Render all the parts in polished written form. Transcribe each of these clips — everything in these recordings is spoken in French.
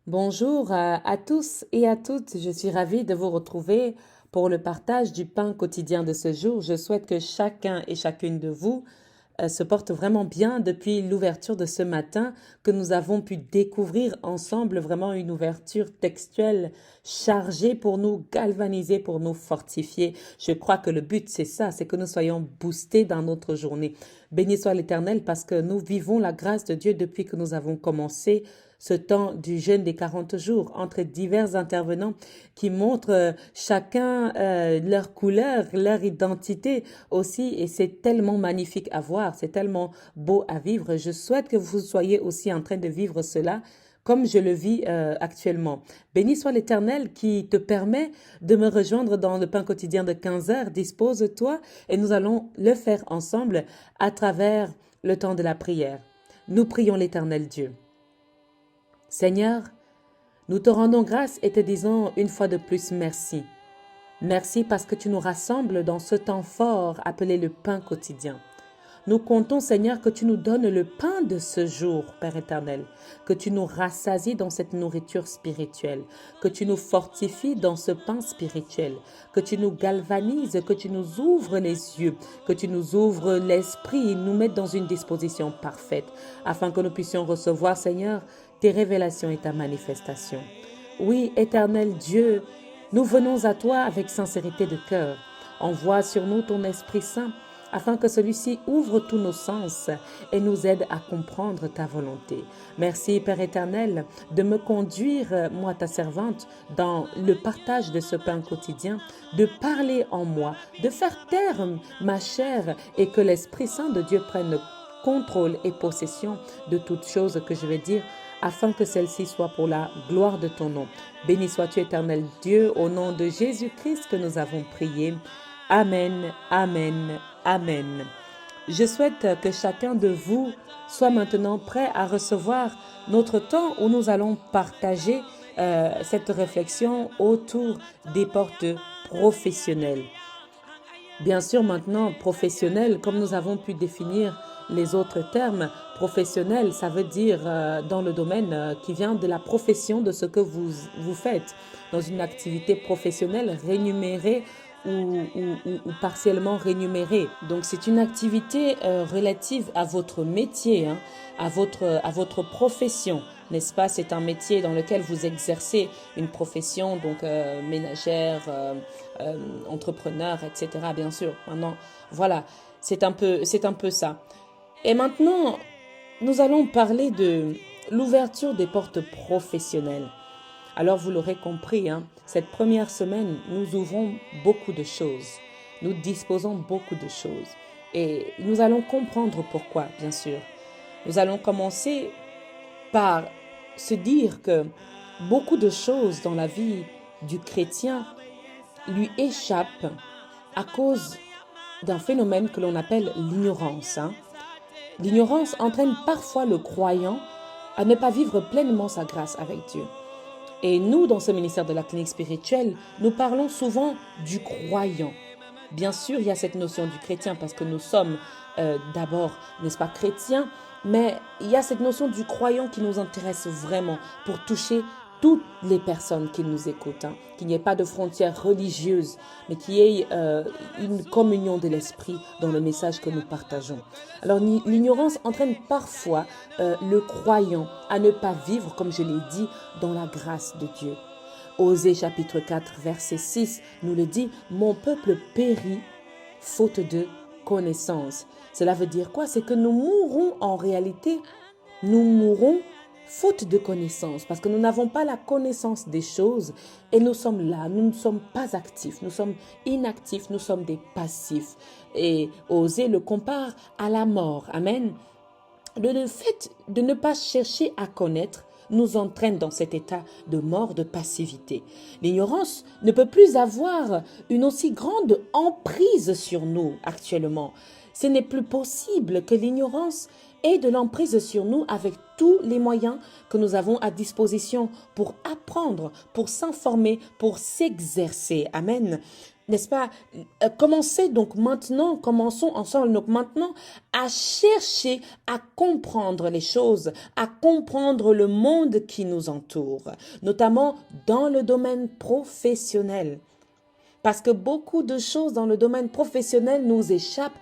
Bonjour à tous et à toutes. Je suis ravie de vous retrouver pour le partage du pain quotidien de ce jour. Je souhaite que chacun et chacune de vous se porte vraiment bien depuis l'ouverture de ce matin, que nous avons pu découvrir ensemble vraiment une ouverture textuelle chargée pour nous galvaniser, pour nous fortifier. Je crois que le but, c'est ça, c'est que nous soyons boostés dans notre journée. Béni soit l'Éternel parce que nous vivons la grâce de Dieu depuis que nous avons commencé ce temps du jeûne des 40 jours entre divers intervenants qui montrent chacun leur couleur, leur identité aussi. Et c'est tellement magnifique à voir, c'est tellement beau à vivre. Je souhaite que vous soyez aussi en train de vivre cela comme je le vis actuellement. Béni soit l'Éternel qui te permet de me rejoindre dans le pain quotidien de 15 heures. Dispose-toi et nous allons le faire ensemble à travers le temps de la prière. Nous prions l'Éternel Dieu. Seigneur, nous te rendons grâce et te disons une fois de plus merci. Merci parce que tu nous rassembles dans ce temps fort appelé le pain quotidien. Nous comptons, Seigneur, que tu nous donnes le pain de ce jour, Père éternel, que tu nous rassasies dans cette nourriture spirituelle, que tu nous fortifies dans ce pain spirituel, que tu nous galvanises, que tu nous ouvres les yeux, que tu nous ouvres l'esprit et nous mettes dans une disposition parfaite, afin que nous puissions recevoir, Seigneur, tes révélations et ta manifestation. Oui, éternel Dieu, nous venons à toi avec sincérité de cœur. Envoie sur nous ton Esprit Saint, afin que celui-ci ouvre tous nos sens et nous aide à comprendre ta volonté. Merci, Père éternel, de me conduire, moi ta servante, dans le partage de ce pain quotidien, de parler en moi, de faire taire ma chair et que l'Esprit Saint de Dieu prenne contrôle et possession de toutes choses que je vais dire, afin que celle-ci soit pour la gloire de ton nom. Béni sois-tu, éternel Dieu, au nom de Jésus-Christ que nous avons prié. Amen, amen, amen. Je souhaite que chacun de vous soit maintenant prêt à recevoir notre temps où nous allons partager cette réflexion autour des portes professionnelles. Bien sûr, maintenant, professionnel, comme nous avons pu définir les autres termes, professionnel, ça veut dire dans le domaine qui vient de la profession de ce que vous faites, dans une activité professionnelle rémunérée ou partiellement rémunérée. Donc, c'est une activité relative à votre métier, hein, à votre profession, n'est-ce pas? C'est un métier dans lequel vous exercez une profession, donc ménagère, entrepreneur, etc. Bien sûr. Maintenant, voilà, c'est un peu ça. Et maintenant, nous allons parler de l'ouverture des portes professionnelles. Alors, vous l'aurez compris, hein, cette première semaine, nous ouvrons beaucoup de choses. Nous disposons beaucoup de choses. Et nous allons comprendre pourquoi, bien sûr. Nous allons commencer par se dire que beaucoup de choses dans la vie du chrétien lui échappent à cause d'un phénomène que l'on appelle l'ignorance. L'ignorance entraîne parfois le croyant à ne pas vivre pleinement sa grâce avec Dieu. Et nous, dans ce ministère de la clinique spirituelle, nous parlons souvent du croyant. Bien sûr, il y a cette notion du chrétien parce que nous sommes d'abord, n'est-ce pas, chrétiens, mais il y a cette notion du croyant qui nous intéresse vraiment pour toucher toutes les personnes qui nous écoutent, qu'il n'y ait pas de frontières religieuses, mais qu'il y ait une communion de l'esprit dans le message que nous partageons. Alors l'ignorance entraîne parfois le croyant à ne pas vivre, comme je l'ai dit, dans la grâce de Dieu. Osée chapitre 4, verset 6 nous le dit, « Mon peuple périt faute de connaissance ». Cela veut dire quoi? C'est que nous mourrons en réalité, nous mourrons faute de connaissance, parce que nous n'avons pas la connaissance des choses et nous sommes là, nous ne sommes pas actifs, nous sommes inactifs, nous sommes des passifs. Et Osée le compare à la mort. Amen. Le fait de ne pas chercher à connaître nous entraîne dans cet état de mort, de passivité. L'ignorance ne peut plus avoir une aussi grande emprise sur nous actuellement. Ce n'est plus possible que l'ignorance ait de l'emprise sur nous avec tous les moyens que nous avons à disposition pour apprendre, pour s'informer, pour s'exercer. Amen. N'est-ce pas? Commençons ensemble donc maintenant à chercher à comprendre les choses, à comprendre le monde qui nous entoure, notamment dans le domaine professionnel. Parce que beaucoup de choses dans le domaine professionnel nous échappent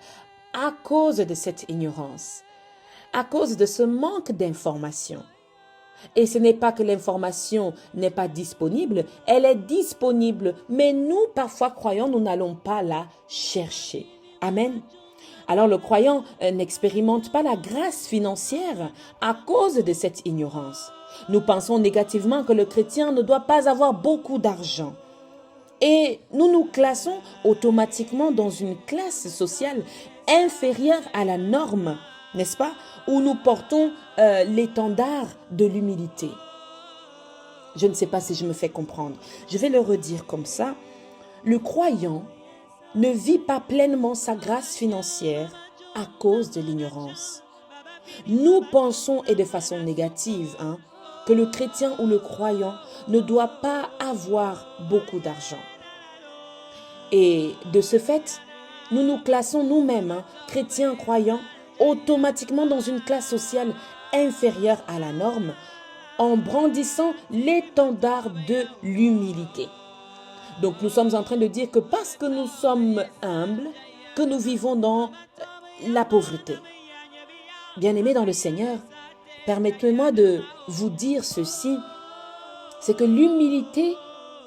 à cause de cette ignorance, à cause de ce manque d'information. Et ce n'est pas que l'information n'est pas disponible, elle est disponible, mais nous, parfois croyants, nous n'allons pas la chercher. Amen. Alors le croyant n'expérimente pas la grâce financière à cause de cette ignorance. Nous pensons négativement que le chrétien ne doit pas avoir beaucoup d'argent. Et nous nous classons automatiquement dans une classe sociale inférieure à la norme, n'est-ce pas, où nous portons l'étendard de l'humilité. Je ne sais pas si je me fais comprendre. Je vais le redire comme ça. Le croyant ne vit pas pleinement sa grâce financière à cause de l'ignorance. Nous pensons, et de façon négative, que le chrétien ou le croyant ne doit pas avoir beaucoup d'argent. Et de ce fait, nous nous classons nous-mêmes, chrétiens, croyants, automatiquement dans une classe sociale inférieure à la norme, en brandissant l'étendard de l'humilité. Donc nous sommes en train de dire que parce que nous sommes humbles, que nous vivons dans la pauvreté. Bien-aimés dans le Seigneur, permettez-moi de vous dire ceci, c'est que l'humilité,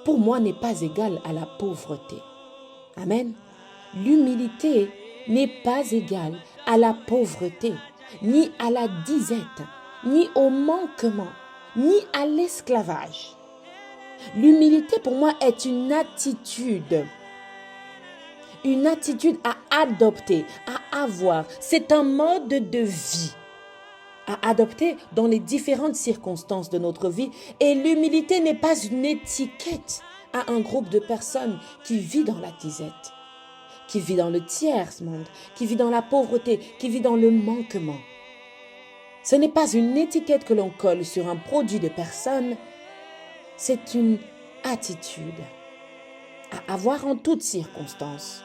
pour moi, n'est pas égale à la pauvreté. Amen. L'humilité n'est pas égale à la pauvreté, ni à la disette, ni au manquement, ni à l'esclavage. L'humilité, pour moi, est une attitude à adopter, à avoir. C'est un mode de vie à adopter dans les différentes circonstances de notre vie. Et l'humilité n'est pas une étiquette à un groupe de personnes qui vit dans la disette, qui vit dans le tiers-monde, qui vit dans la pauvreté, qui vit dans le manquement. Ce n'est pas une étiquette que l'on colle sur un produit de personne, c'est une attitude à avoir en toutes circonstances.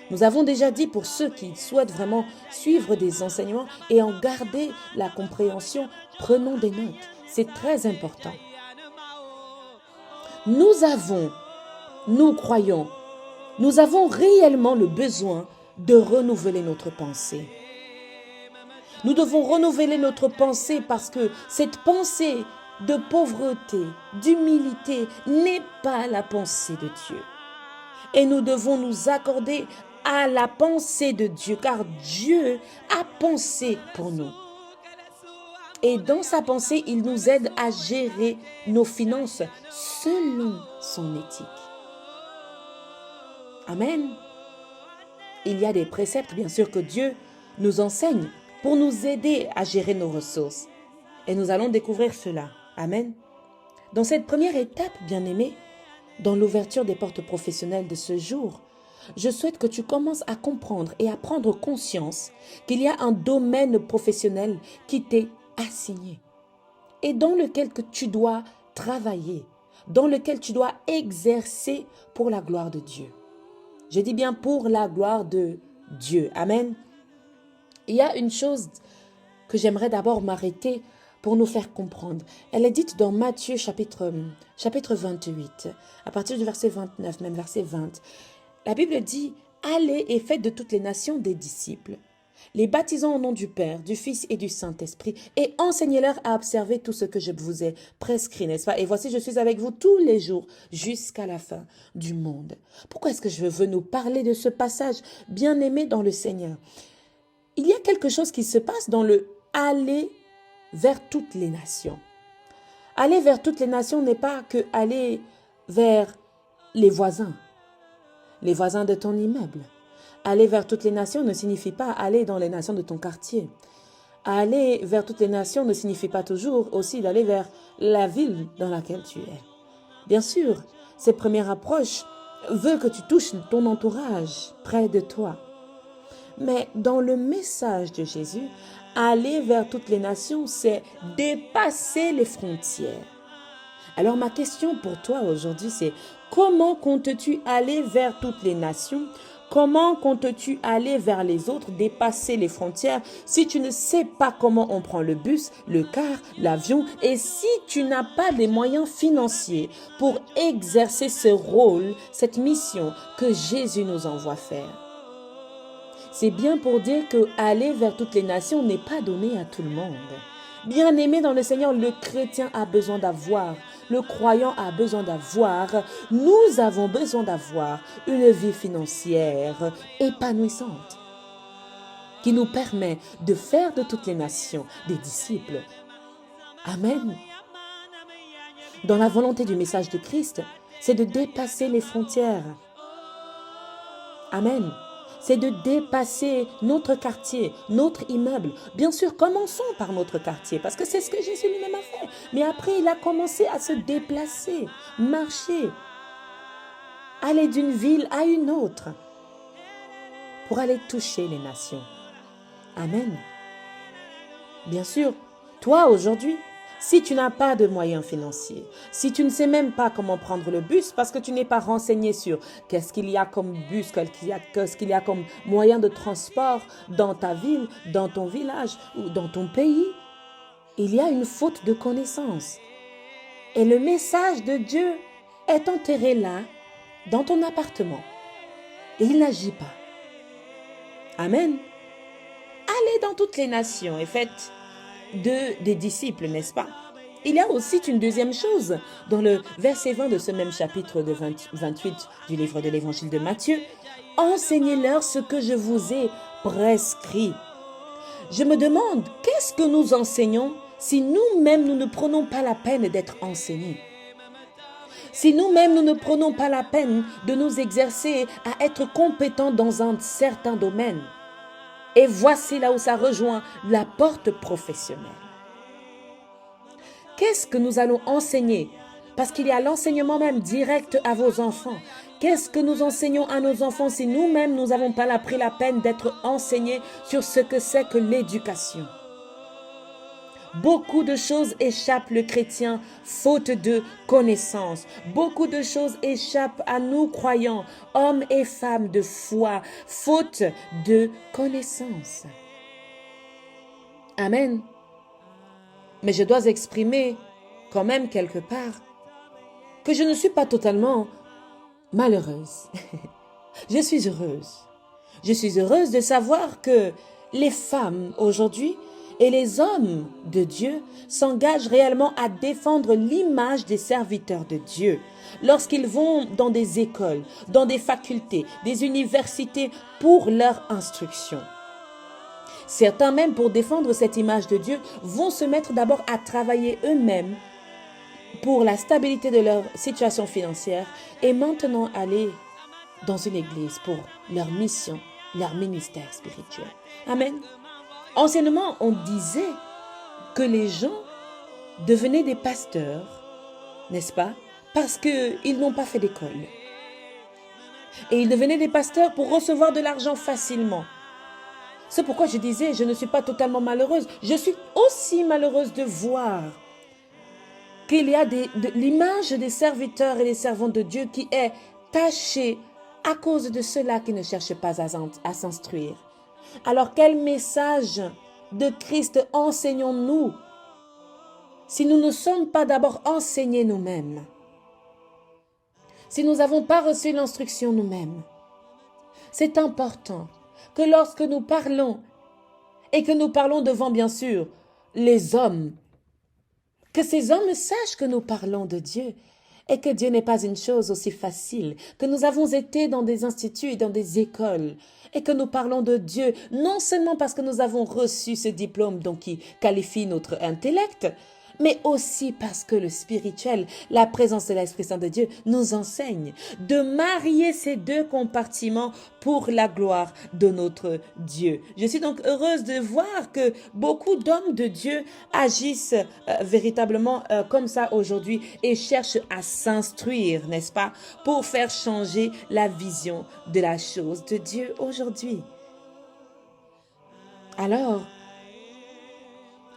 Nous avons déjà dit pour ceux qui souhaitent vraiment suivre des enseignements et en garder la compréhension, prenons des notes. C'est très important. Nous croyons, nous avons réellement le besoin de renouveler notre pensée. Nous devons renouveler notre pensée parce que cette pensée de pauvreté, d'humilité n'est pas la pensée de Dieu. Et nous devons nous accorder à la pensée de Dieu, car Dieu a pensé pour nous. Et dans sa pensée, il nous aide à gérer nos finances selon son éthique. Amen. Il y a des préceptes, bien sûr, que Dieu nous enseigne pour nous aider à gérer nos ressources. Et nous allons découvrir cela. Amen. Dans cette première étape, bien-aimé, dans l'ouverture des portes professionnelles de ce jour, je souhaite que tu commences à comprendre et à prendre conscience qu'il y a un domaine professionnel qui t'est assigné et dans lequel que tu dois travailler, dans lequel tu dois exercer pour la gloire de Dieu. Je dis bien pour la gloire de Dieu. Amen. Il y a une chose que j'aimerais d'abord m'arrêter pour nous faire comprendre. Elle est dite dans Matthieu chapitre 28, à partir du verset 29, même verset 20. La Bible dit « Allez et faites de toutes les nations des disciples, les baptisant au nom du Père, du Fils et du Saint-Esprit, et enseignez-leur à observer tout ce que je vous ai prescrit, n'est-ce pas? Et voici, je suis avec vous tous les jours jusqu'à la fin du monde. » Pourquoi est-ce que je veux nous parler de ce passage bien-aimé dans le Seigneur? Il y a quelque chose qui se passe dans le « aller vers toutes les nations ». Aller vers toutes les nations n'est pas que aller vers les voisins de ton immeuble. Aller vers toutes les nations ne signifie pas aller dans les nations de ton quartier. Aller vers toutes les nations ne signifie pas toujours aussi d'aller vers la ville dans laquelle tu es. Bien sûr, cette première approche veut que tu touches ton entourage près de toi. Mais dans le message de Jésus, aller vers toutes les nations, c'est dépasser les frontières. Alors ma question pour toi aujourd'hui, c'est comment comptes-tu aller vers toutes les nations? Comment comptes-tu aller vers les autres, dépasser les frontières si tu ne sais pas comment on prend le bus, le car, l'avion et si tu n'as pas les moyens financiers pour exercer ce rôle, cette mission que Jésus nous envoie faire? C'est bien pour dire que aller vers toutes les nations n'est pas donné à tout le monde. Bien-aimé dans le Seigneur, le chrétien a besoin d'avoir, le croyant a besoin d'avoir, nous avons besoin d'avoir une vie financière épanouissante qui nous permet de faire de toutes les nations des disciples. Amen. Dans la volonté du message de Christ, c'est de dépasser les frontières. Amen. C'est de dépasser notre quartier, notre immeuble. Bien sûr, commençons par notre quartier, parce que c'est ce que Jésus lui-même a fait. Mais après, il a commencé à se déplacer, marcher, aller d'une ville à une autre, pour aller toucher les nations. Amen. Bien sûr, toi aujourd'hui, si tu n'as pas de moyens financiers, si tu ne sais même pas comment prendre le bus parce que tu n'es pas renseigné sur qu'est-ce qu'il y a comme bus, qu'est-ce qu'il y a comme moyen de transport dans ta ville, dans ton village ou dans ton pays, il y a une faute de connaissance. Et le message de Dieu est enterré là, dans ton appartement. Et il n'agit pas. Amen. Allez dans toutes les nations et faites des disciples, n'est-ce pas? Il y a aussi une deuxième chose. Dans le verset 20 de ce même chapitre de 28 du livre de l'évangile de Matthieu, « Enseignez-leur ce que je vous ai prescrit. » Je me demande, qu'est-ce que nous enseignons si nous-mêmes nous ne prenons pas la peine d'être enseignés? Si nous-mêmes nous ne prenons pas la peine de nous exercer à être compétents dans un certain domaine? Et voici là où ça rejoint la porte professionnelle. Qu'est-ce que nous allons enseigner? Parce qu'il y a l'enseignement même direct à vos enfants. Qu'est-ce que nous enseignons à nos enfants si nous-mêmes nous n'avons pas pris la peine d'être enseignés sur ce que c'est que l'éducation? Beaucoup de choses échappent le chrétien faute de connaissance. Beaucoup de choses échappent à nous croyants, hommes et femmes de foi, faute de connaissance. Amen. Mais je dois exprimer quand même quelque part que je ne suis pas totalement malheureuse. Je suis heureuse. Je suis heureuse de savoir que les femmes aujourd'hui et les hommes de Dieu s'engagent réellement à défendre l'image des serviteurs de Dieu lorsqu'ils vont dans des écoles, dans des facultés, des universités pour leur instruction. Certains même, pour défendre cette image de Dieu, vont se mettre d'abord à travailler eux-mêmes pour la stabilité de leur situation financière et maintenant aller dans une église pour leur mission, leur ministère spirituel. Amen. Anciennement, on disait que les gens devenaient des pasteurs, n'est-ce pas? Parce qu'ils n'ont pas fait d'école. Et ils devenaient des pasteurs pour recevoir de l'argent facilement. C'est pourquoi je disais, je ne suis pas totalement malheureuse. Je suis aussi malheureuse de voir qu'il y a l'image des serviteurs et des servantes de Dieu qui est tachée à cause de ceux-là qui ne cherchent pas à s'instruire. Alors quel message de Christ enseignons-nous si nous ne sommes pas d'abord enseignés nous-mêmes? Si nous n'avons pas reçu l'instruction nous-mêmes? C'est important que lorsque nous parlons, et que nous parlons devant bien sûr les hommes, que ces hommes sachent que nous parlons de Dieu et que Dieu n'est pas une chose aussi facile, que nous avons été dans des instituts et dans des écoles et que nous parlons de Dieu non seulement parce que nous avons reçu ce diplôme donc qui qualifie notre intellect, mais aussi parce que le spirituel, la présence de l'Esprit Saint de Dieu nous enseigne de marier ces deux compartiments pour la gloire de notre Dieu. Je suis donc heureuse de voir que beaucoup d'hommes de Dieu agissent véritablement comme ça aujourd'hui et cherchent à s'instruire, n'est-ce pas, pour faire changer la vision de la chose de Dieu aujourd'hui. Alors,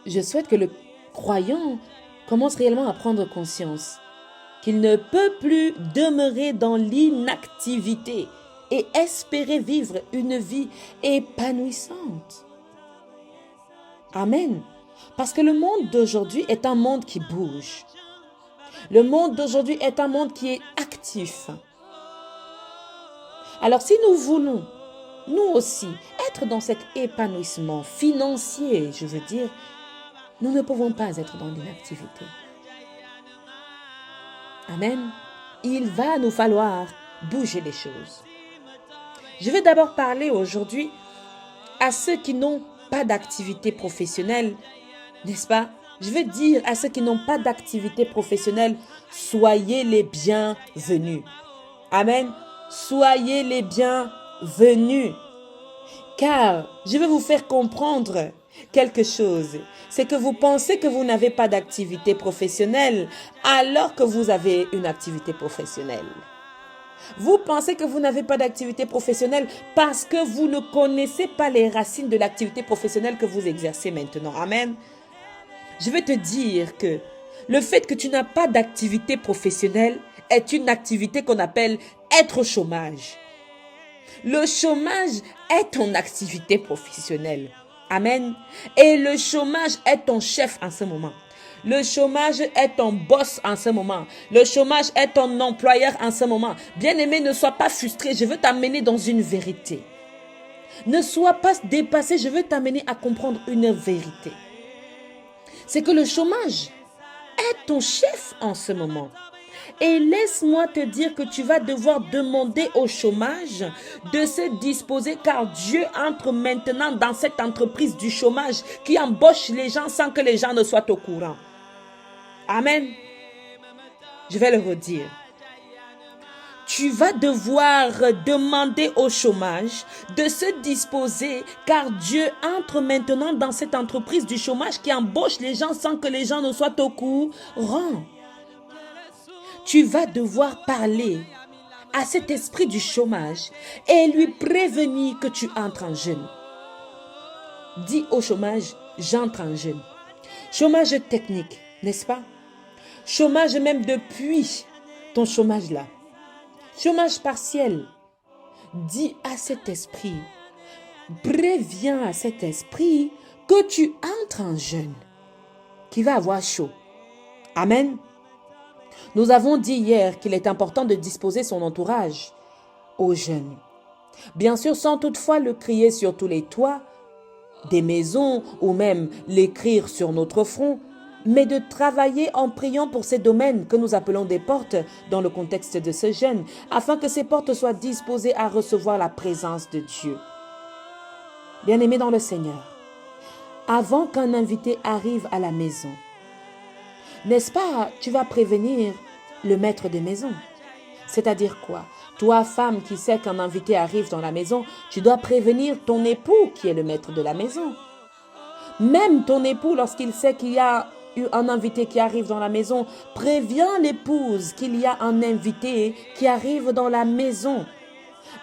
je souhaite que le croyant commence réellement à prendre conscience qu'il ne peut plus demeurer dans l'inactivité et espérer vivre une vie épanouissante. Amen. Parce que le monde d'aujourd'hui est un monde qui bouge. Le monde d'aujourd'hui est un monde qui est actif. Alors si nous voulons, nous aussi, être dans cet épanouissement financier, je veux dire, nous ne pouvons pas être dans l'inactivité. Amen. Il va nous falloir bouger les choses. Je vais d'abord parler aujourd'hui à ceux qui n'ont pas d'activité professionnelle, n'est-ce pas? Je vais dire à ceux qui n'ont pas d'activité professionnelle, soyez les bienvenus. Amen. Soyez les bienvenus. Car je vais vous faire comprendre quelque chose. C'est que vous pensez que vous n'avez pas d'activité professionnelle alors que vous avez une activité professionnelle. Vous pensez que vous n'avez pas d'activité professionnelle parce que vous ne connaissez pas les racines de l'activité professionnelle que vous exercez maintenant. Amen. Je vais te dire que le fait que tu n'as pas d'activité professionnelle est une activité qu'on appelle être au chômage. Le chômage est ton activité professionnelle. Amen. Et le chômage est ton chef en ce moment. Le chômage est ton boss en ce moment. Le chômage est ton employeur en ce moment. Bien-aimé, ne sois pas frustré. Je veux t'amener dans une vérité. Ne sois pas dépassé. Je veux t'amener à comprendre une vérité. C'est que le chômage est ton chef en ce moment. Et laisse-moi te dire que tu vas devoir demander au chômage de se disposer car Dieu entre maintenant dans cette entreprise du chômage qui embauche les gens sans que les gens ne soient au courant. Amen. Je vais le redire. Tu vas devoir demander au chômage de se disposer car Dieu entre maintenant dans cette entreprise du chômage qui embauche les gens sans que les gens ne soient au courant. Tu vas devoir parler à cet esprit du chômage et lui prévenir que tu entres en jeûne. Dis au chômage, j'entre en jeûne. Chômage technique, n'est-ce pas? Chômage même depuis ton chômage là. Chômage partiel. Dis à cet esprit, préviens à cet esprit que tu entres en jeûne, qui va avoir chaud. Amen. Nous avons dit hier qu'il est important de disposer son entourage au jeûne. Bien sûr, sans toutefois le crier sur tous les toits des maisons ou même l'écrire sur notre front, mais de travailler en priant pour ces domaines que nous appelons des portes dans le contexte de ce jeûne, afin que ces portes soient disposées à recevoir la présence de Dieu. Bien-aimés dans le Seigneur, avant qu'un invité arrive à la maison, n'est-ce pas, tu vas prévenir le maître de maison. C'est-à-dire quoi? Toi, femme qui sais qu'un invité arrive dans la maison, tu dois prévenir ton époux qui est le maître de la maison. Même ton époux, lorsqu'il sait qu'il y a un invité qui arrive dans la maison, prévient l'épouse qu'il y a un invité qui arrive dans la maison.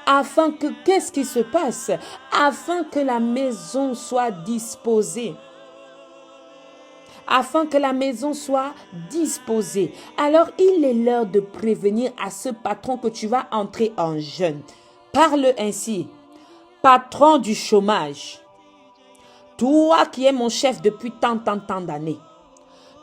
Afin que, qu'est-ce qui se passe? Afin que la maison soit disposée. Afin que la maison soit disposée. Alors, il est l'heure de prévenir à ce patron que tu vas entrer en jeûne. Parle ainsi, patron du chômage, toi qui es mon chef depuis tant d'années,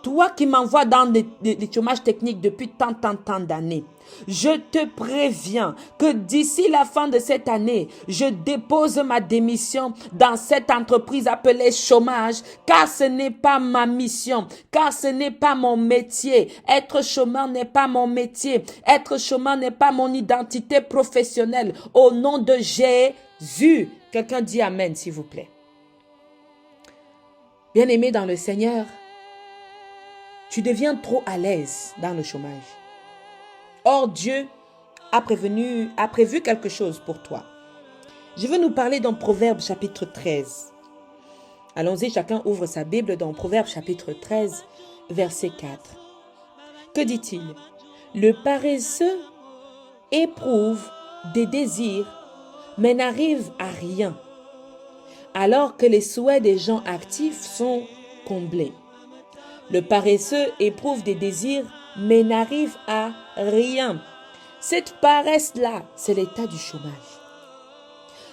toi qui m'envoies dans les chômages techniques depuis tant d'années, je te préviens que d'ici la fin de cette année, je dépose ma démission dans cette entreprise appelée chômage, car ce n'est pas ma mission, car ce n'est pas mon métier. Être chômeur n'est pas mon métier. Être chômeur n'est pas mon identité professionnelle. Au nom de Jésus. Quelqu'un dit Amen, s'il vous plaît. Bien-aimé dans le Seigneur, tu deviens trop à l'aise dans le chômage. Or, Dieu a prévu quelque chose pour toi. Je veux nous parler dans Proverbe chapitre 13. Allons-y, chacun ouvre sa Bible dans Proverbe chapitre 13, verset 4. Que dit-il? Le paresseux éprouve des désirs, mais n'arrive à rien. alors que les souhaits des gens actifs sont comblés. Le paresseux éprouve des désirs, mais n'arrive à rien. Cette paresse-là, c'est l'état du chômage.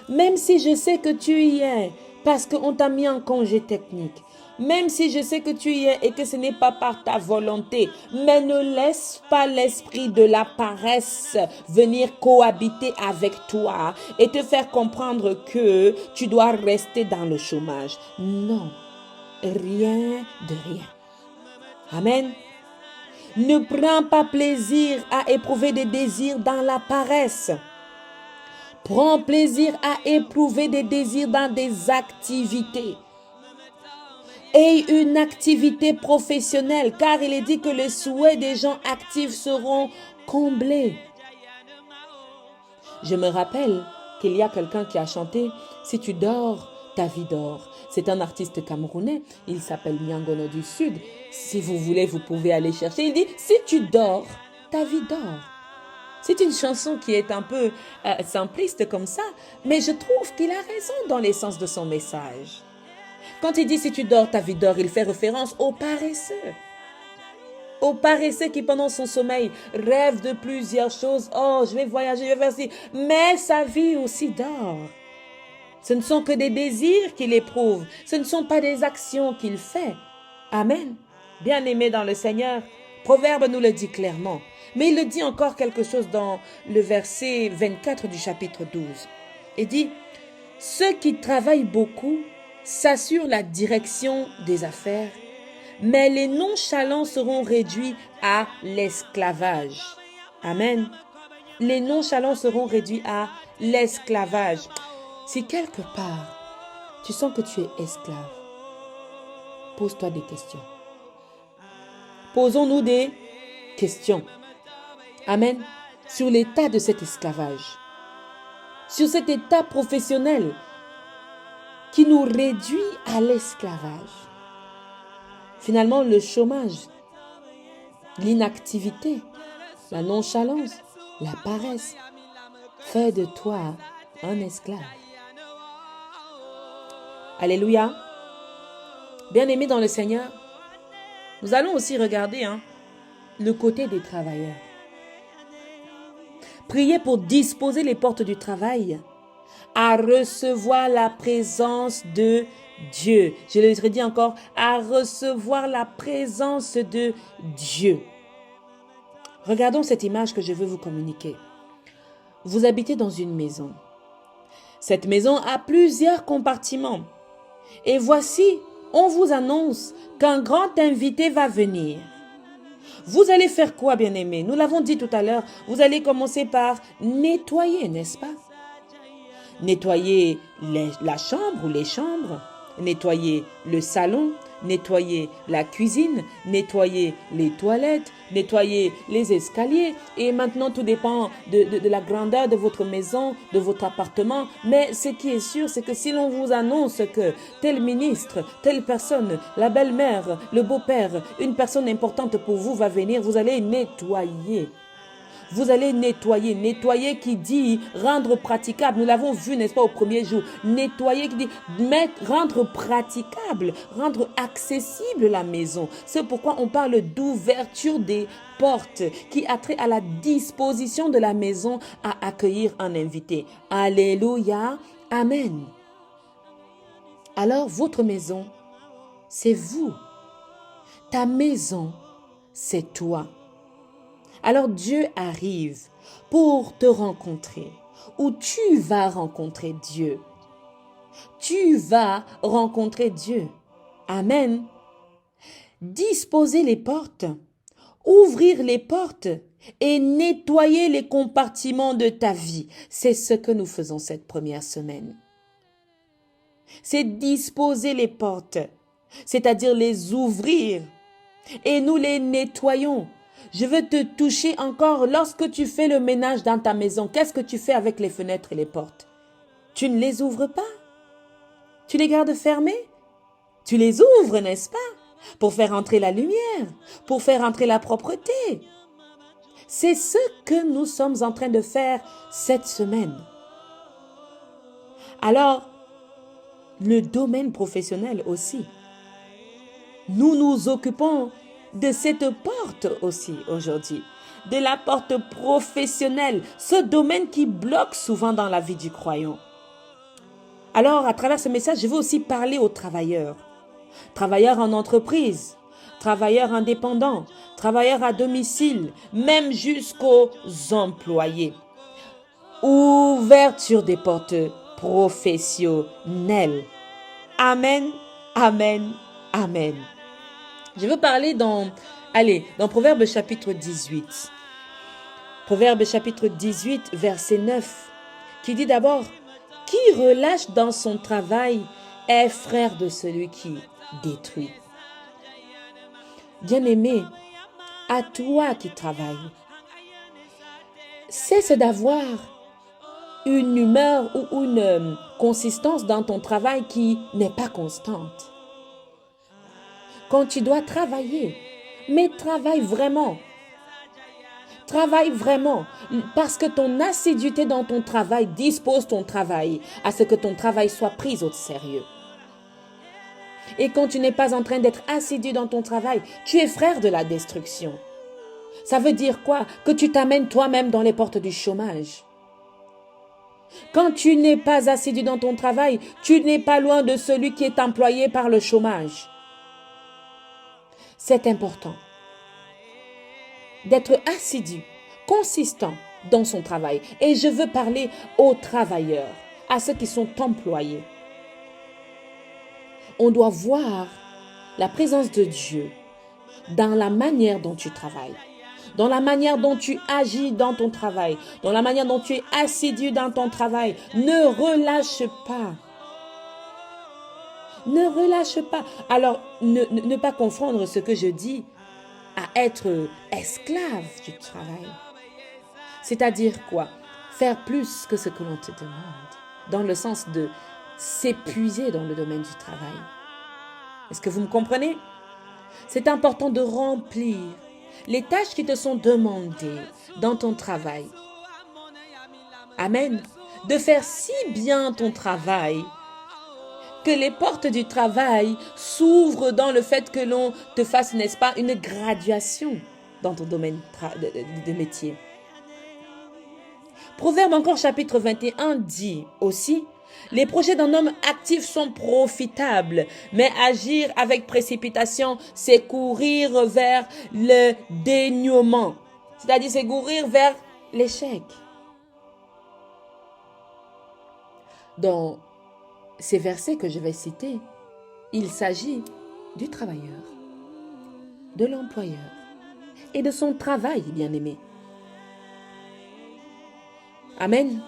Même si je sais que tu y es, parce qu'on t'a mis en congé technique, même si je sais que tu y es et que ce n'est pas par ta volonté, mais ne laisse pas l'esprit de la paresse venir cohabiter avec toi et te faire comprendre que tu dois rester dans le chômage. Non, rien de rien. Amen. Ne prends pas plaisir à éprouver des désirs dans la paresse. Prends plaisir à éprouver des désirs dans des activités. Et une activité professionnelle, car il est dit que les souhaits des gens actifs seront comblés. Je me rappelle qu'il y a quelqu'un qui a chanté « Si tu dors, ta vie dort ». C'est un artiste camerounais, il s'appelle Nyangono du Sud. Si vous voulez, vous pouvez aller chercher. Il dit « Si tu dors, ta vie dort ». C'est une chanson qui est un peu simpliste comme ça, mais je trouve qu'il a raison dans l'essence de son message. Quand il dit « Si tu dors, ta vie dort », il fait référence aux paresseux. Aux paresseux qui, pendant son sommeil, rêvent de plusieurs choses. « Oh, je vais voyager, je vais faire ci. » Mais sa vie aussi dort. Ce ne sont que des désirs qu'il éprouve. Ce ne sont pas des actions qu'il fait. Amen. Bien-aimés dans le Seigneur, Proverbe nous le dit clairement. Mais il le dit encore quelque chose dans le verset 24 du chapitre 12. Il dit « Ceux qui travaillent beaucoup s'assurent la direction des affaires, mais les nonchalants seront réduits à l'esclavage. » Amen. Les nonchalants seront réduits à l'esclavage. Si quelque part, tu sens que tu es esclave, pose-toi des questions. Posons-nous des questions. Amen. Sur l'état de cet esclavage. Sur cet état professionnel qui nous réduit à l'esclavage. Finalement, le chômage, l'inactivité, la nonchalance, la paresse fait de toi un esclave. Alléluia. Bien-aimés dans le Seigneur, nous allons aussi regarder le côté des travailleurs. Priez pour disposer les portes du travail à recevoir la présence de Dieu. Je le redis encore, à recevoir la présence de Dieu. Regardons cette image que je veux vous communiquer. Vous habitez dans une maison. Cette maison a plusieurs compartiments. Et voici, on vous annonce qu'un grand invité va venir. Vous allez faire quoi, bien-aimés? Nous l'avons dit tout à l'heure, vous allez commencer par nettoyer, n'est-ce pas? Nettoyer la chambre ou les chambres, nettoyer le salon, nettoyer la cuisine, nettoyer les toilettes, nettoyer les escaliers. Et maintenant, tout dépend de la grandeur de votre maison, de votre appartement. Mais ce qui est sûr, c'est que si l'on vous annonce que tel ministre, telle personne, la belle-mère, le beau-père, une personne importante pour vous va venir, vous allez nettoyer. Vous allez nettoyer. Nettoyer qui dit rendre praticable. Nous l'avons vu, n'est-ce pas, au premier jour. Nettoyer qui dit rendre praticable, rendre accessible la maison. C'est pourquoi on parle d'ouverture des portes qui a trait à la disposition de la maison à accueillir un invité. Alléluia. Amen. Alors, votre maison, c'est vous. Ta maison, c'est toi. Alors Dieu arrive pour te rencontrer, ou tu vas rencontrer Dieu. Tu vas rencontrer Dieu. Amen. Disposer les portes, ouvrir les portes et nettoyer les compartiments de ta vie. C'est ce que nous faisons cette première semaine. C'est disposer les portes, c'est-à-dire les ouvrir et nous les nettoyons. Je veux te toucher encore lorsque tu fais le ménage dans ta maison. Qu'est-ce que tu fais avec les fenêtres et les portes? Tu ne les ouvres pas? Tu les gardes fermées? Tu les ouvres, n'est-ce pas? Pour faire entrer la lumière, pour faire entrer la propreté. C'est ce que nous sommes en train de faire cette semaine. Alors, le domaine professionnel aussi. Nous nous occupons de cette porte aussi aujourd'hui, de la porte professionnelle, ce domaine qui bloque souvent dans la vie du croyant. Alors, à travers ce message, je veux aussi parler aux travailleurs. Travailleurs en entreprise, travailleurs indépendants, travailleurs à domicile, même jusqu'aux employés. Ouverture des portes professionnelles. Amen, amen, amen. Je veux parler dans Proverbe chapitre 18. Proverbe chapitre 18, verset 9, qui dit d'abord, « Qui relâche dans son travail est frère de celui qui détruit. » Bien-aimé, à toi qui travailles, cesse d'avoir une humeur ou une consistance dans ton travail qui n'est pas constante. Quand tu dois travailler, mais travaille vraiment. Travaille vraiment, parce que ton assiduité dans ton travail dispose ton travail à ce que ton travail soit pris au sérieux. Et quand tu n'es pas en train d'être assidu dans ton travail, tu es frère de la destruction. Ça veut dire quoi? Que tu t'amènes toi-même dans les portes du chômage. Quand tu n'es pas assidu dans ton travail, tu n'es pas loin de celui qui est employé par le chômage. C'est important d'être assidu, consistant dans son travail. Et je veux parler aux travailleurs, à ceux qui sont employés. On doit voir la présence de Dieu dans la manière dont tu travailles, dans la manière dont tu agis dans ton travail, dans la manière dont tu es assidu dans ton travail. Ne relâche pas. Ne relâche pas. Alors, ne pas confondre ce que je dis à être esclave du travail. C'est-à-dire quoi? Faire plus que ce que l'on te demande, dans le sens de s'épuiser dans le domaine du travail. Est-ce que vous me comprenez? C'est important de remplir les tâches qui te sont demandées dans ton travail. Amen. De faire si bien ton travail que les portes du travail s'ouvrent dans le fait que l'on te fasse, n'est-ce pas, une graduation dans ton domaine de métier. Proverbe encore chapitre 21 dit aussi, « Les projets d'un homme actif sont profitables, mais agir avec précipitation, c'est courir vers le dénuement. » C'est-à-dire, c'est courir vers l'échec. Dans ces versets que je vais citer, il s'agit du travailleur, de l'employeur et de son travail, bien-aimé. Amen.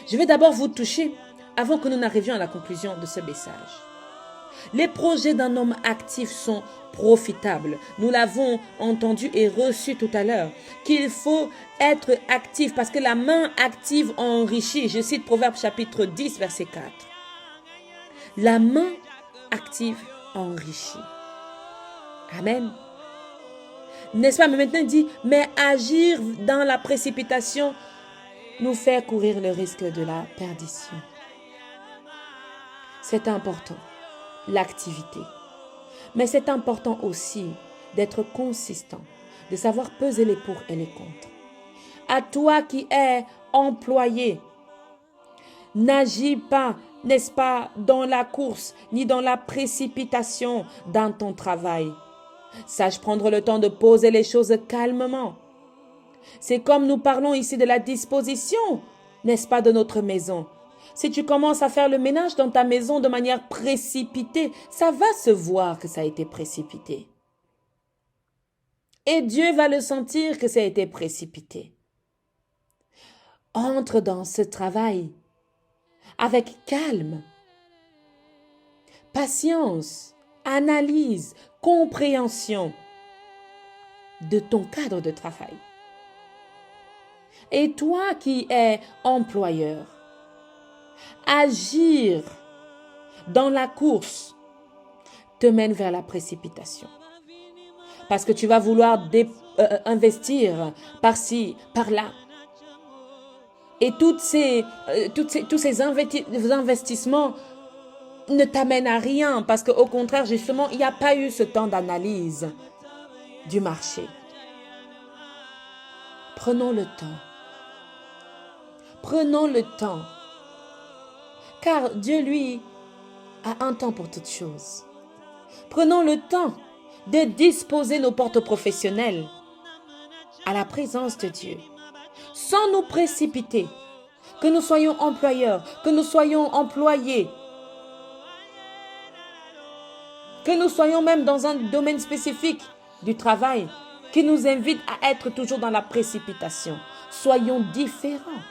Je vais d'abord vous toucher avant que nous n'arrivions à la conclusion de ce message. Les projets d'un homme actif sont profitables. Nous l'avons entendu et reçu tout à l'heure, qu'il faut être actif parce que la main active enrichit. Je cite Proverbe chapitre 10, verset 4. La main active enrichit. Amen. N'est-ce pas? Mais maintenant il dit, mais agir dans la précipitation nous fait courir le risque de la perdition. C'est important, l'activité. Mais c'est important aussi d'être consistant, de savoir peser les pour et les contre. À toi qui es employé, n'agis pas, n'est-ce pas, dans la course, ni dans la précipitation dans ton travail. Sache prendre le temps de poser les choses calmement. C'est comme nous parlons ici de la disposition, n'est-ce pas, de notre maison. Si tu commences à faire le ménage dans ta maison de manière précipitée, ça va se voir que ça a été précipité. Et Dieu va le sentir que ça a été précipité. Entre dans ce travail avec calme, patience, analyse, compréhension de ton cadre de travail. Et toi qui es employeur, agir dans la course te mène vers la précipitation. Parce que tu vas vouloir investir par-ci, par-là. Et tous ces investissements ne t'amène à rien parce qu'au contraire, justement, il n'y a pas eu ce temps d'analyse du marché. Prenons le temps. Prenons le temps. Car Dieu, lui, a un temps pour toutes choses. Prenons le temps de disposer nos portes professionnelles à la présence de Dieu, sans nous précipiter, que nous soyons employeurs, que nous soyons employés, que nous soyons même dans un domaine spécifique du travail qui nous invite à être toujours dans la précipitation. Soyons différents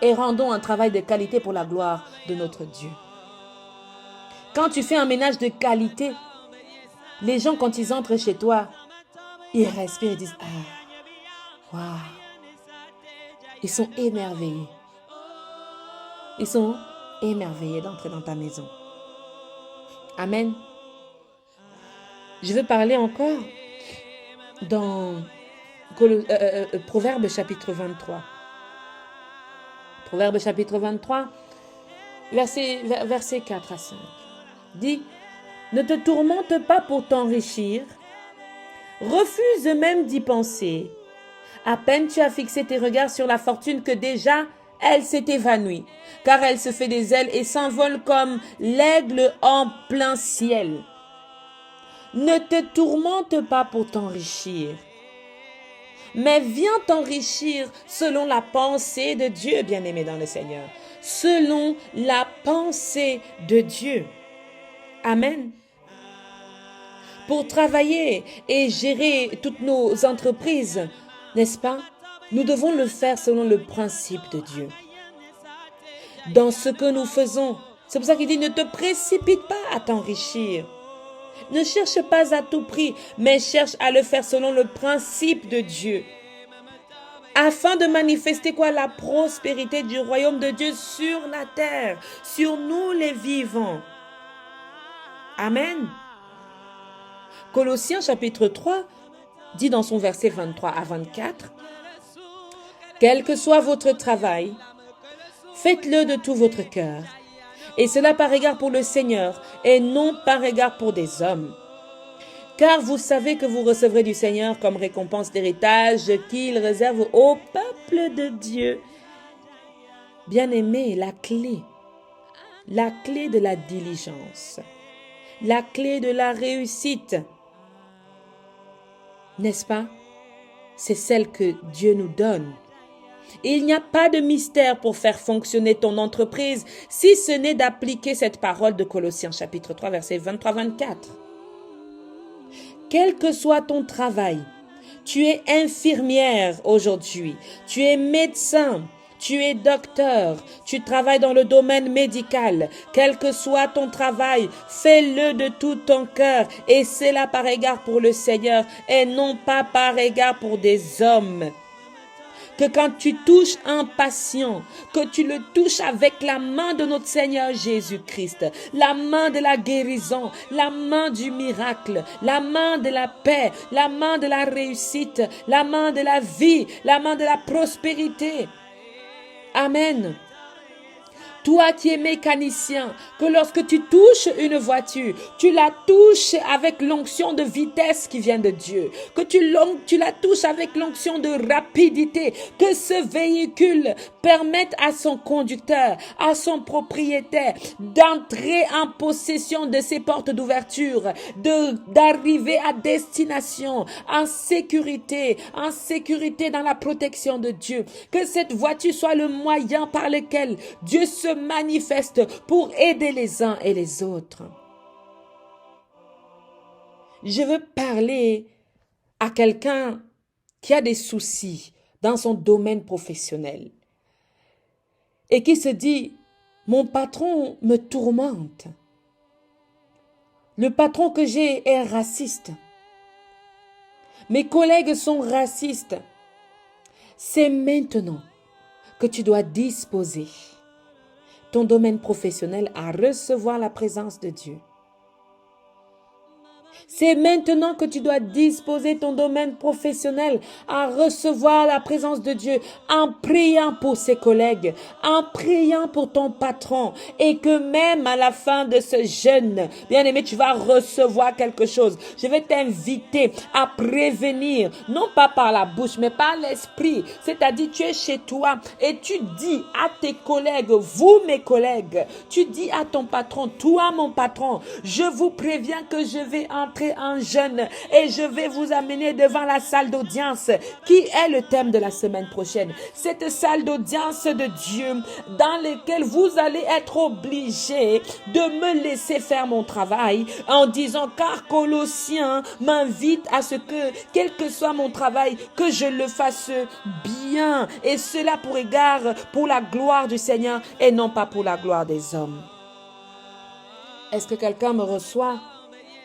et rendons un travail de qualité pour la gloire de notre Dieu. Quand tu fais un ménage de qualité, les gens, quand ils entrent chez toi, ils respirent et disent « Ah, waouh !» Ils sont émerveillés. Ils sont émerveillés d'entrer dans ta maison. Amen. Je veux parler encore dans Proverbe chapitre 23. Proverbe chapitre 23, versets 4 à 5. Dit, ne te tourmente pas pour t'enrichir, refuse même d'y penser. À peine tu as fixé tes regards sur la fortune que déjà elle s'est évanouie, car elle se fait des ailes et s'envole comme l'aigle en plein ciel. Ne te tourmente pas pour t'enrichir, mais viens t'enrichir selon la pensée de Dieu, bien-aimé dans le Seigneur. Selon la pensée de Dieu. Amen. Pour travailler et gérer toutes nos entreprises, n'est-ce pas? Nous devons le faire selon le principe de Dieu. Dans ce que nous faisons, c'est pour ça qu'il dit ne te précipite pas à t'enrichir. Ne cherche pas à tout prix, mais cherche à le faire selon le principe de Dieu. Afin de manifester quoi? La prospérité du royaume de Dieu sur la terre, sur nous les vivants. Amen. Colossiens chapitre 3 dit dans son verset 23 à 24, « Quel que soit votre travail, faites-le de tout votre cœur, et cela par égard pour le Seigneur, et non par égard pour des hommes. Car vous savez que vous recevrez du Seigneur comme récompense l'héritage qu'il réserve au peuple de Dieu. » Bien-aimé, la clé de la diligence, la clé de la réussite, n'est-ce pas? C'est celle que Dieu nous donne. Et il n'y a pas de mystère pour faire fonctionner ton entreprise si ce n'est d'appliquer cette parole de Colossiens chapitre 3 verset 23-24. Quel que soit ton travail, tu es infirmière aujourd'hui, tu es médecin, tu es docteur, tu travailles dans le domaine médical. Quel que soit ton travail, fais-le de tout ton cœur et c'est là par égard pour le Seigneur et non pas par égard pour des hommes. Que quand tu touches un patient, que tu le touches avec la main de notre Seigneur Jésus-Christ, la main de la guérison, la main du miracle, la main de la paix, la main de la réussite, la main de la vie, la main de la prospérité. Amen. Toi qui es mécanicien, que lorsque tu touches une voiture, tu la touches avec l'onction de vitesse qui vient de Dieu. Que tu la touches avec l'onction de rapidité. Que ce véhicule permette à son conducteur, à son propriétaire, d'entrer en possession de ses portes d'ouverture, d'arriver à destination, en sécurité dans la protection de Dieu. Que cette voiture soit le moyen par lequel Dieu se manifeste pour aider les uns et les autres. Je veux parler à quelqu'un qui a des soucis dans son domaine professionnel et qui se dit, mon patron me tourmente. Le patron que j'ai est raciste. Mes collègues sont racistes. C'est maintenant que tu dois disposer ton domaine professionnel à recevoir la présence de Dieu. C'est maintenant que tu dois disposer ton domaine professionnel à recevoir la présence de Dieu en priant pour ses collègues, en priant pour ton patron et que même à la fin de ce jeûne, bien-aimé, tu vas recevoir quelque chose. Je vais t'inviter à prévenir, non pas par la bouche, mais par l'esprit. C'est-à-dire, tu es chez toi et tu dis à tes collègues, vous mes collègues, tu dis à ton patron, toi mon patron, je vous préviens que je vais entrer en jeûne et je vais vous amener devant la salle d'audience qui est le thème de la semaine prochaine. Cette salle d'audience de Dieu dans laquelle vous allez être obligés de me laisser faire mon travail en disant car Colossiens m'invite à ce que, quel que soit mon travail, que je le fasse bien et cela pour égard pour la gloire du Seigneur et non pas pour la gloire des hommes. Est-ce que quelqu'un me reçoit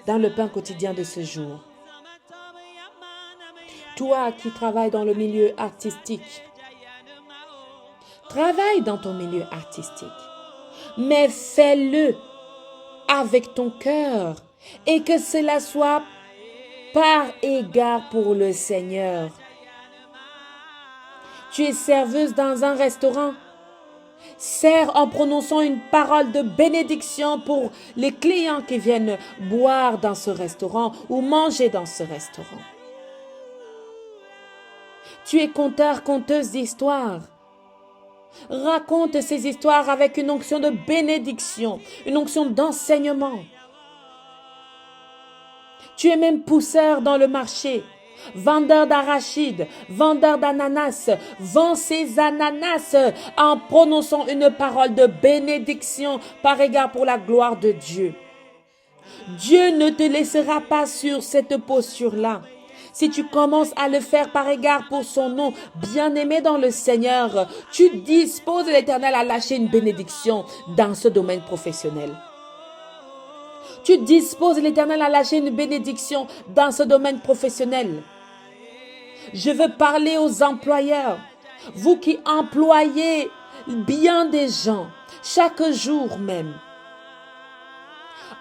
dans le pain quotidien de ce jour? Toi qui travailles dans le milieu artistique, travaille dans ton milieu artistique, mais fais-le avec ton cœur et que cela soit par égard pour le Seigneur. Tu es serveuse dans un restaurant. Sers en prononçant une parole de bénédiction pour les clients qui viennent boire dans ce restaurant ou manger dans ce restaurant. Tu es conteur, conteuse d'histoires. Raconte ces histoires avec une onction de bénédiction, une onction d'enseignement. Tu es même pousseur dans le marché. Vendeur d'arachides, vendeur d'ananas, vends ces ananas en prononçant une parole de bénédiction par égard pour la gloire de Dieu. Dieu ne te laissera pas sur cette posture-là. Si tu commences à le faire par égard pour son nom, bien-aimé dans le Seigneur, tu disposes l'Éternel à lâcher une bénédiction dans ce domaine professionnel. Tu disposes l'Éternel à lâcher une bénédiction dans ce domaine professionnel. Je veux parler aux employeurs. Vous qui employez bien des gens, chaque jour même.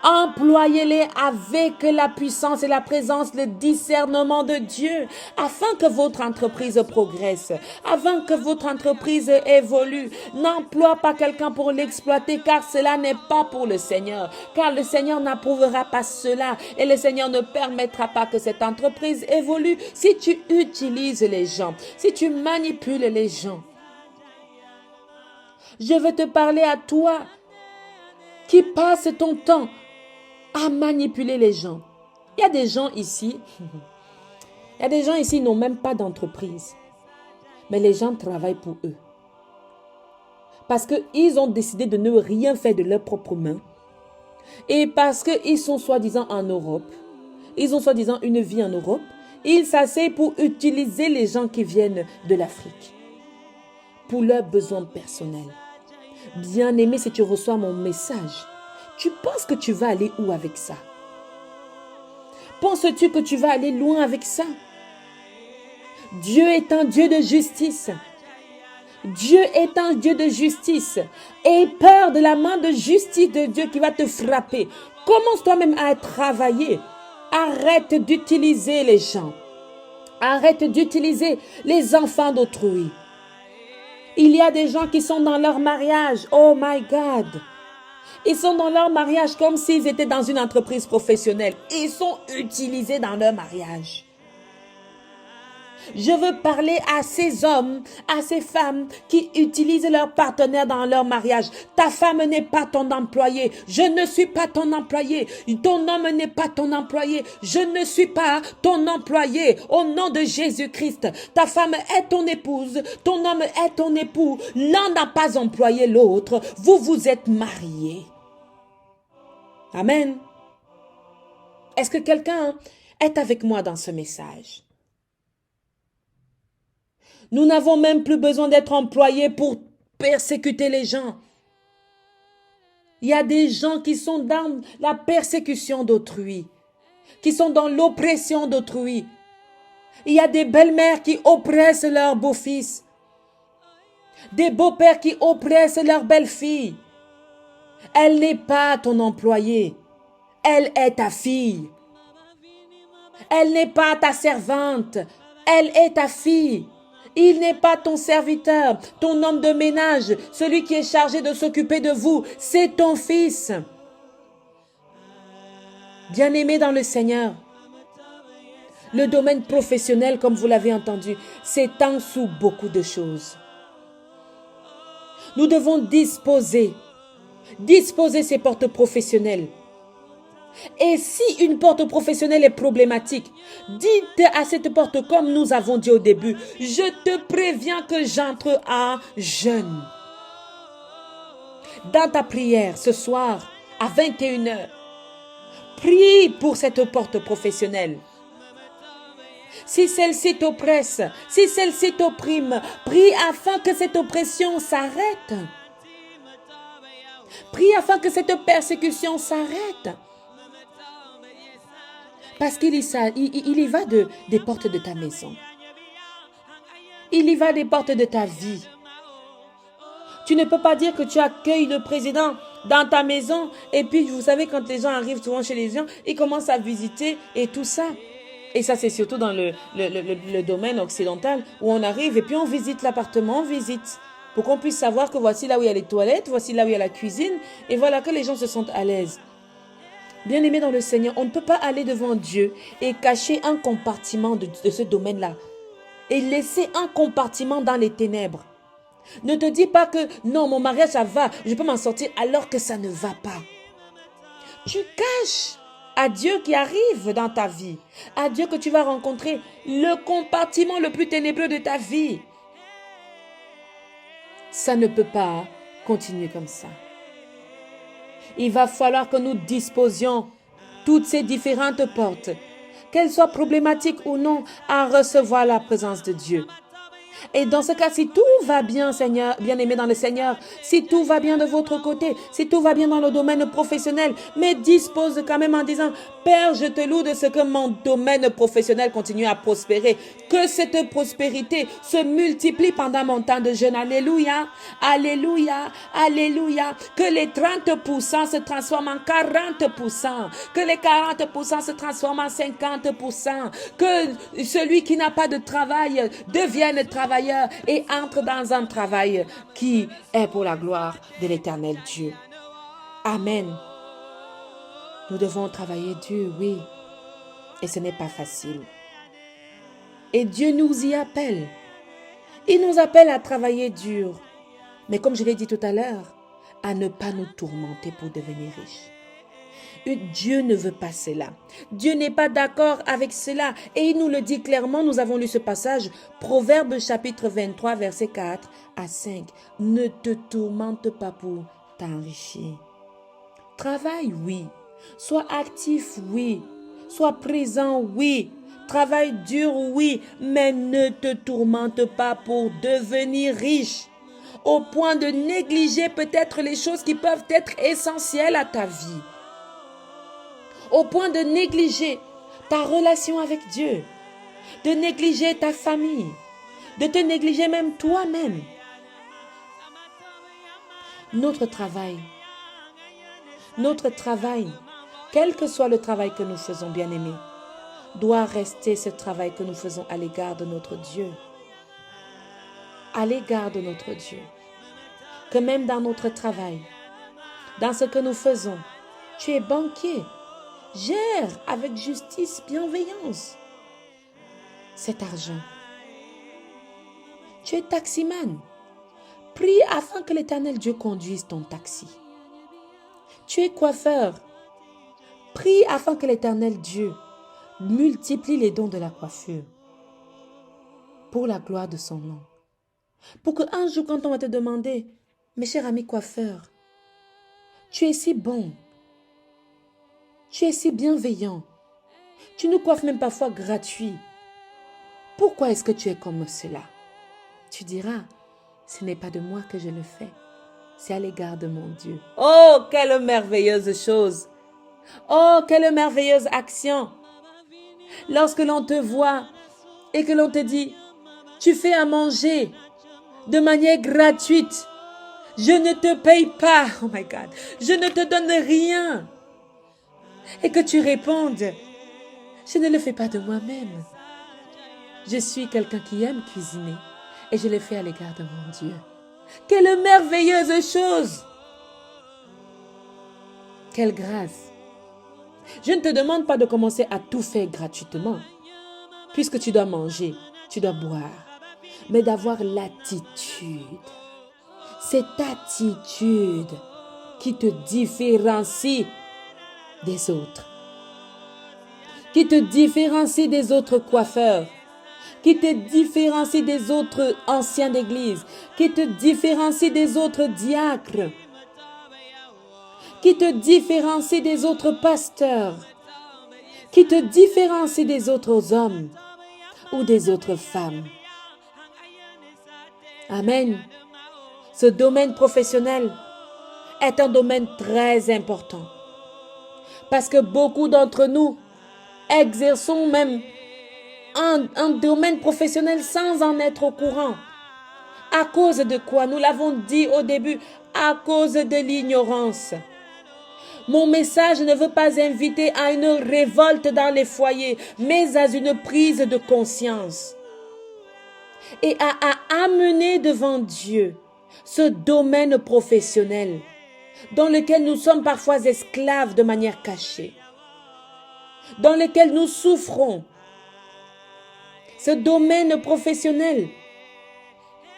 Employez-les avec la puissance et la présence, le discernement de Dieu, afin que votre entreprise progresse, afin que votre entreprise évolue. N'emploie pas quelqu'un pour l'exploiter, car cela n'est pas pour le Seigneur, car le Seigneur n'approuvera pas cela, et le Seigneur ne permettra pas que cette entreprise évolue si tu utilises les gens, si tu manipules les gens. Je veux te parler à toi qui passe ton temps à manipuler les gens. Il y a des gens ici, n'ont même pas d'entreprise. Mais les gens travaillent pour eux. Parce qu'ils ont décidé de ne rien faire de leurs propres mains. Et parce qu'ils sont soi-disant en Europe. Ils ont soi-disant une vie en Europe. Ils s'asseyent pour utiliser les gens qui viennent de l'Afrique. Pour leurs besoins personnels. Bien-aimé, si tu reçois mon message, tu penses que tu vas aller où avec ça? Penses-tu que tu vas aller loin avec ça? Dieu est un Dieu de justice. Dieu est un Dieu de justice. Aie peur de la main de justice de Dieu qui va te frapper. Commence toi-même à travailler. Arrête d'utiliser les gens. Arrête d'utiliser les enfants d'autrui. Il y a des gens qui sont dans leur mariage. Oh my God! Ils sont dans leur mariage comme s'ils étaient dans une entreprise professionnelle. Ils sont utilisés dans leur mariage. Je veux parler à ces hommes, à ces femmes qui utilisent leur partenaire dans leur mariage. Ta femme n'est pas ton employé. Je ne suis pas ton employé. Ton homme n'est pas ton employé. Je ne suis pas ton employé. Au nom de Jésus-Christ, ta femme est ton épouse. Ton homme est ton époux. L'un n'a pas employé l'autre. Vous vous êtes mariés. Amen. Est-ce que quelqu'un est avec moi dans ce message? Nous n'avons même plus besoin d'être employés pour persécuter les gens. Il y a des gens qui sont dans la persécution d'autrui, qui sont dans l'oppression d'autrui. Il y a des belles-mères qui oppressent leurs beaux-fils, des beaux-pères qui oppressent leurs belles-filles. Elle n'est pas ton employé, elle est ta fille. Elle n'est pas ta servante. Elle est ta fille. Il n'est pas ton serviteur, ton homme de ménage, celui qui est chargé de s'occuper de vous. C'est ton fils. Bien-aimé dans le Seigneur, le domaine professionnel, comme vous l'avez entendu, s'étend sous beaucoup de choses. Nous devons disposer ces portes professionnelles. Et si une porte professionnelle est problématique, dites à cette porte comme nous avons dit au début, je te préviens que j'entre en jeûne. Dans ta prière ce soir à 21h, prie pour cette porte professionnelle. Si celle-ci t'oppresse, si celle-ci t'opprime, prie afin que cette oppression s'arrête. Prie afin que cette persécution s'arrête. Parce qu'il y va des portes de ta maison. Il y va des portes de ta vie. Tu ne peux pas dire que tu accueilles le président dans ta maison et puis vous savez quand les gens arrivent souvent chez les gens, ils commencent à visiter et tout ça. Et ça c'est surtout dans le domaine occidental où on arrive et puis on visite l'appartement, on visite pour qu'on puisse savoir que voici là où il y a les toilettes, voici là où il y a la cuisine et voilà que les gens se sentent à l'aise. Bien-aimés dans le Seigneur, on ne peut pas aller devant Dieu et cacher un compartiment de ce domaine-là et laisser un compartiment dans les ténèbres. Ne te dis pas que non, mon mariage ça va, je peux m'en sortir alors que ça ne va pas. Tu caches à Dieu qui arrive dans ta vie, à Dieu que tu vas rencontrer le compartiment le plus ténébreux de ta vie. Ça ne peut pas continuer comme ça. Il va falloir que nous disposions toutes ces différentes portes, qu'elles soient problématiques ou non, à recevoir la présence de Dieu. Et dans ce cas, si tout va bien, Seigneur, bien-aimé dans le Seigneur, si tout va bien de votre côté, si tout va bien dans le domaine professionnel, mais dispose quand même en disant, Père, je te loue de ce que mon domaine professionnel continue à prospérer, que cette prospérité se multiplie pendant mon temps de jeûne. Alléluia, alléluia, alléluia. Que les 30% se transforment en 40%, que les 40% se transforment en 50%, que celui qui n'a pas de travail devienne travailleur et entre dans un travail qui est pour la gloire de l'Éternel Dieu. Amen. Nous devons travailler dur, oui, et ce n'est pas facile. Et Dieu nous y appelle. Il nous appelle à travailler dur, mais comme je l'ai dit tout à l'heure, à ne pas nous tourmenter pour devenir riches. Dieu ne veut pas cela. Dieu n'est pas d'accord avec cela. Et il nous le dit clairement, nous avons lu ce passage, Proverbes chapitre 23, versets 4 à 5. Ne te tourmente pas pour t'enrichir. Travaille, oui. Sois actif, oui. Sois présent, oui. Travaille dur, oui. Mais ne te tourmente pas pour devenir riche. Au point de négliger peut-être les choses qui peuvent être essentielles à ta vie. Au point de négliger ta relation avec Dieu, de négliger ta famille, de te négliger même toi-même. Notre travail, quel que soit le travail que nous faisons, bien-aimés, doit rester ce travail que nous faisons à l'égard de notre Dieu. À l'égard de notre Dieu. Que même dans notre travail, dans ce que nous faisons, tu es banquier. Gère avec justice, bienveillance cet argent. Tu es taximan. Prie afin que l'Éternel Dieu conduise ton taxi. Tu es coiffeur. Prie afin que l'Éternel Dieu multiplie les dons de la coiffure pour la gloire de son nom. Pour qu'un jour, quand on va te demander, mes chers amis coiffeurs, tu es si bon. Tu es si bienveillant. Tu nous coiffes même parfois gratuit. Pourquoi est-ce que tu es comme cela? Tu diras, ce n'est pas de moi que je le fais. C'est à l'égard de mon Dieu. Oh, quelle merveilleuse chose. Oh, quelle merveilleuse action. Lorsque l'on te voit et que l'on te dit, tu fais à manger de manière gratuite. Je ne te paye pas. Oh my God. Je ne te donne rien. Et que tu répondes, Je ne le fais pas de moi-même. Je suis quelqu'un qui aime cuisiner et je le fais à l'égard de mon Dieu. Quelle merveilleuse chose! Quelle grâce! Je ne te demande pas de commencer à tout faire gratuitement, puisque tu dois manger, tu dois boire, mais d'avoir l'attitude. Cette attitude qui te différencie des autres, qui te différencie des autres coiffeurs, qui te différencie des autres anciens d'église, qui te différencie des autres diacres, qui te différencie des autres pasteurs, qui te différencie des autres hommes ou des autres femmes. Amen. Ce domaine professionnel est un domaine très important parce que beaucoup d'entre nous exerçons même un domaine professionnel sans en être au courant. À cause de quoi? Nous l'avons dit au début, à cause de l'ignorance. Mon message ne veut pas inviter à une révolte dans les foyers, mais à une prise de conscience et à amener devant Dieu ce domaine professionnel dans lequel nous sommes parfois esclaves de manière cachée, dans lequel nous souffrons. Ce domaine professionnel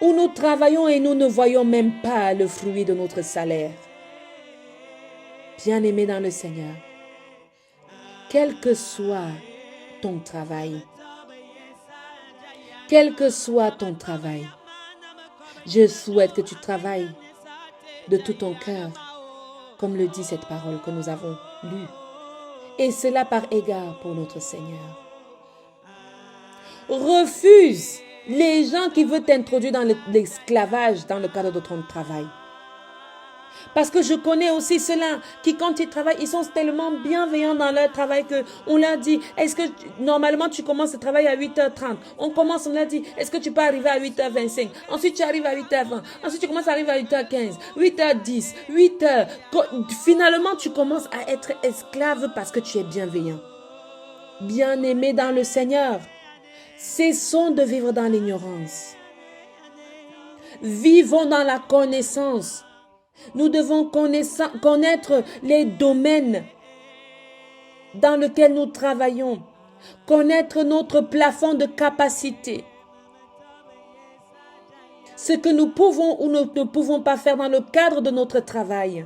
où nous travaillons et nous ne voyons même pas le fruit de notre salaire. Bien-aimé dans le Seigneur, quel que soit ton travail, je souhaite que tu travailles de tout ton cœur, comme le dit cette parole que nous avons lue, et cela par égard pour notre Seigneur. Refuse les gens qui veulent t'introduire dans l'esclavage dans le cadre de ton travail. Parce que je connais aussi ceux-là qui, quand ils travaillent, ils sont tellement bienveillants dans leur travail qu'on leur dit, est-ce que normalement tu commences le travail à 8h30? On leur dit, est-ce que tu peux arriver à 8h25? Ensuite tu arrives à 8h20. Ensuite tu commences à arriver à 8h15, 8h10, 8h. Finalement tu commences à être esclave parce que tu es bienveillant. Bien-aimé dans le Seigneur, cessons de vivre dans l'ignorance. Vivons dans la connaissance. Nous devons connaître les domaines dans lesquels nous travaillons, connaître notre plafond de capacité, ce que nous pouvons ou ne pouvons pas faire dans le cadre de notre travail.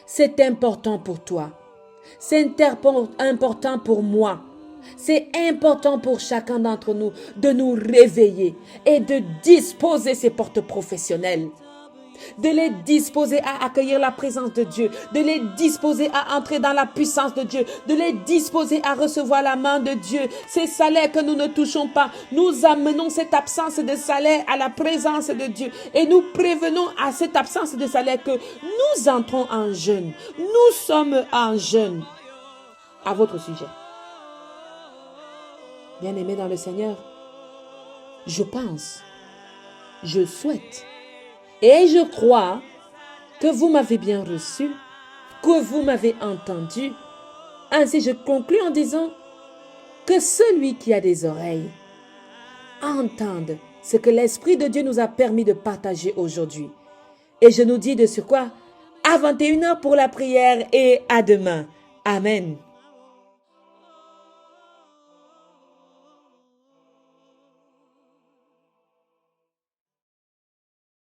C'est important pour toi, c'est important pour moi, c'est important pour chacun d'entre nous de nous réveiller et de disposer ces portes professionnelles. De les disposer à accueillir la présence de Dieu, de les disposer à entrer dans la puissance de Dieu, de les disposer à recevoir la main de Dieu. Ces salaires que nous ne touchons pas, nous amenons cette absence de salaire à la présence de Dieu et nous prévenons à cette absence de salaire que nous entrons en jeûne. Nous sommes en jeûne. À votre sujet. Bien-aimé dans le Seigneur, je pense, je souhaite et je crois que vous m'avez bien reçu, que vous m'avez entendu. Ainsi, je conclus en disant que celui qui a des oreilles entende ce que l'Esprit de Dieu nous a permis de partager aujourd'hui. Et je nous dis de sur quoi à 21h pour la prière et à demain. Amen.